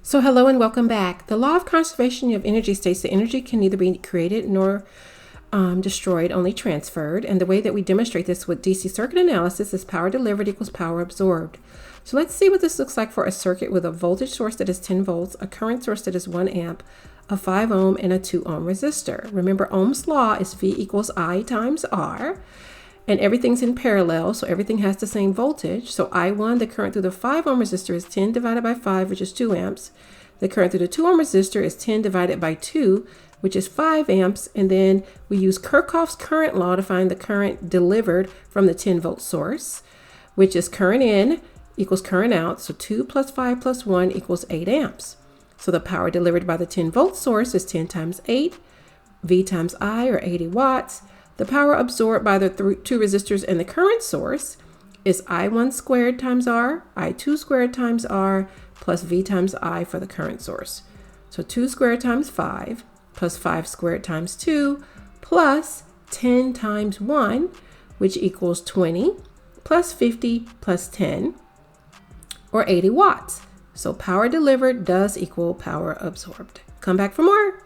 So hello and welcome back. The law of conservation of energy states that energy can neither be created nor destroyed, only transferred. And the way that we demonstrate this with DC circuit analysis is power delivered equals power absorbed. So let's see what this looks like for a circuit with a voltage source that is 10 volts, a current source that is 1 amp, a 5 ohm, and a 2 ohm resistor. Remember, Ohm's law is V equals I times R. And everything's in parallel, so everything has the same voltage. So I1, the current through the 5 ohm resistor, is 10 divided by 5, which is 2 amps. The current through the 2 ohm resistor is 10 divided by 2, which is 5 amps. And then we use Kirchhoff's current law to find the current delivered from the 10 volt source, which is current in equals current out. So 2 plus 5 plus 1 equals 8 amps. So the power delivered by the 10 volt source is 10 times 8, V times I, or 80 watts. The power absorbed by the two resistors and the current source is I1 squared times R, I2 squared times R, plus V times I for the current source. So 2 squared times 5, plus 5 squared times 2, plus 10 times 1, which equals 20, plus 50, plus 10, or 80 watts. So power delivered does equal power absorbed. Come back for more.